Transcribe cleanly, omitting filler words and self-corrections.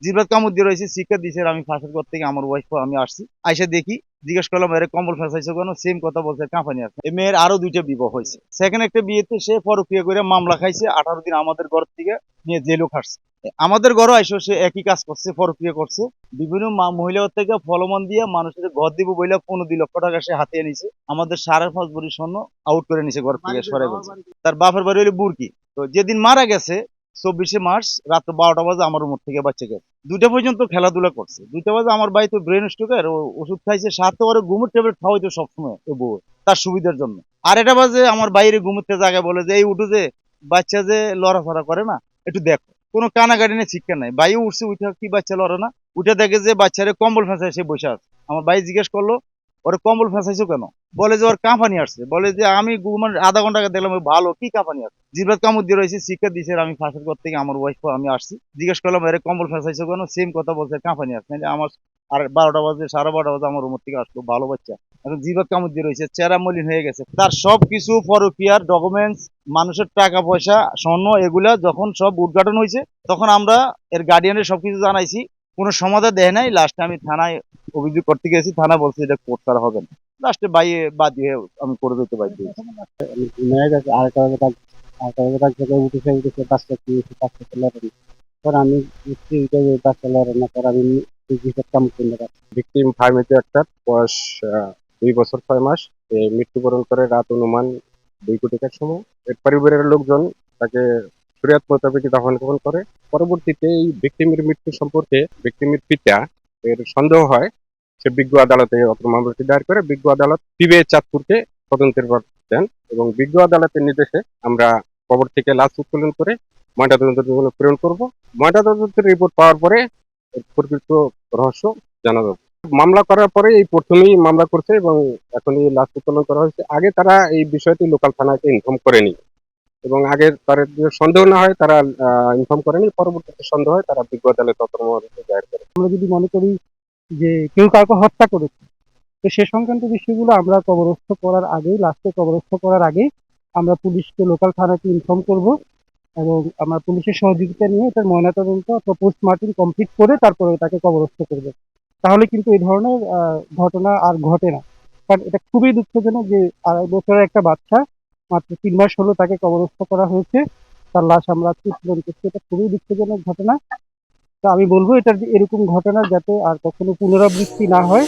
জিব্রাত কামড় দিয়ে রয়েছে, শিক্ষা দিছে। আমি ফাঁসের ঘর থেকে আমার ওয়াইফ আমি আসছি, আইসা দেখি, জিজ্ঞেস করলাম এর কম্বল ফেসাইছো কেন, সেম কথা বলছে, কাঁপানি আছে। এই মেয়ের আরো দুইটা বিবাহ হয়েছে, সেকেন্ড একটা বিয়েতে সে পরক্রিয়া করে মামলা খাইছে, 18 দিন আমাদের ঘর থেকে নিয়ে জেলও খাটছে। আমাদের ঘরও আইসো সে একই কাজ করছে, পরক্রিয়া করছে। বিভিন্ন মহিলার থেকে ফলমন দিয়ে মানুষের ঘর দিব বইলা 15-2 লক্ষ টাকা সে হাতিয়ে নিছে। আমাদের 5.5 ভরি স্বর্ণ আউট করে নিছে ঘর থেকে সরাই বলছে। তার বাপের বাড়ি হলো বুরকি। তো যেদিন মারা গেছে 24শে মার্চ রাত 12টা বাজে আমার রুম থেকে বাচ্চা গেছে। 2টা পর্যন্ত খেলাধুলা করছে। 2টা বাজে আমার ভাই তো ব্রেন স্ট্রোকের ওষুধ খাইছে, সাথে ওরে ঘুমের ট্যাবলেট খাওয়াইতো সবসময় ও বউ, তার সুবিধার জন্য। আর এটা বাজে আমার বাইরে ঘুমোতে জায়গায় বলে যে এই উঠু যে বাচ্চা যে লড়াফড়া করে না, একটু দেখো। কোনো কানাকাটি নেই, শিক্ষা নাই। বাইও উঠছে, উঠে কি বাচ্চা লড়ে না, উঠে দেখে যে বাচ্চারে কম্বল ফেঁসায় সে বসে আছে। আমার ভাই জিজ্ঞেস করলো ওরে কম্বল ফেঁসাইছো কেন, বলে যে ওর কাঁপানি আসছে। বলে যে আমি ঘুমান আধা ঘন্টা আগে দেখলাম ভালো, কি কাঁপানি আসছে। জিব্রাত কামড় দিয়ে রয়েছে, শিক্ষা দিছে। আমি ফাঁসের ঘর থেকে আমার ওয়াইফ আমি আসছি, জিজ্ঞেস করলাম এর কম্বল ফেঁসাইছো কেন, সেম কথা বলছে, কাঁপানি আসছে। আমার আর 12টা বাজে 12:30 বাজে আমার রুম থেকে আসলো, ভালো বাচ্চা। এখন জিব্রাত কামড় দিয়ে রয়েছে, চেহারা মলিন হয়ে গেছে। তার সবকিছু পরকিয়ার ডকুমেন্টস, মানুষের টাকা পয়সা, স্বর্ণ, এগুলা যখন সব উদ্ঘাটন হয়েছে তখন আমরা এর গার্ডিয়ানের সবকিছু জানাইছি, কোনো সমাধান দেয় নাই। লাস্টে আমি থানায় অভিযোগ করতে গেছি, থানা বলছে এটা কোর্ট করা হবে না। লাস্টে বাইরে বাদ দিয়ে আমি করে দিতে বাধ্য হয়েছি। মেয়ে গেছে আরেকটা জায়গায় উঠেছে উঠেছে বাচ্চা কি বাচ্চা লড়ে পর আমি বাচ্চা লড়ে না পর আমি কাম করতে পারি। ভিকটিম ফার্মেসি একটা বয়স 2 বছর 6 মাস। মৃত্যুবরণ করে রাত অনুমান 2 কোটিকার সময়। এর পরিবারের লোকজন তাকে শরিয়ত মোতাবেক দাফন কাফন করে। পরবর্তীতে এই ভিকটিমের মৃত্যু সম্পর্কে ভিকটিমের পিতা এর সন্দেহ হয়, সে বিজ্ঞ আদালতে অত্র মামলাটি দায়ের করে। বিজ্ঞ আদালত সিবিআই চাঁদপুরকে তদন্তের ভার দেন এবং বিজ্ঞ আদালতের নির্দেশে আমরা কবর থেকে লাশ উত্তোলন করে ময়নাতদন্তের জন্য প্রেরণ করব। ময়নাতদন্তের রিপোর্ট পাওয়ার পরে এর প্রকৃত রহস্য জানা যাবে। মামলা করার পরে এই প্রথমেই মামলা করছে এবং এখনই লাশ উত্তোলন করা হয়েছে। আগে তারা এই বিষয়টি লোকাল থানাকে ইনফর্ম করেনি এবং আগে তাদের যে সন্দেহ না হয় তারা ইনফর্ম করেনি। পরবর্তীতে সন্দেহ হয় তারা বিজ্ঞ আদালতে অত্র মামলাটি দায়ের করে। আমরা যদি মনে করি যে কেউ কাউকে হত্যা করেছে, তো সে সংক্রান্ত বিষয়গুলো আমরা কবরস্থ করার আগেই, লাস্টে কবরস্থ করার আগেই আমরা পুলিশকে, লোকাল থানাকে ইনফর্ম করব এবং আমরা পুলিশের সহযোগিতা নিয়ে এটার ময়নাতদন্ত অথবা পোস্টমর্টেম কমপ্লিট করে তারপরে তাকে কবরস্থ করব। তাহলে কিন্তু এই ধরনের ঘটনা আর ঘটে না। কারণ এটা খুবই দুঃখজনক যে 2.5 বছরের একটা বাচ্চা, মাত্র 3 মাস হলো তাকে কবরস্থ করা হয়েছে, তার লাশ আমরা আজকে উত্তোলন করছি। এটা খুবই দুঃখজনক ঘটনা। তো আমি বলবো এরকম ঘটনা যাতে আর কখনো পুনরাবৃত্তি না হয়।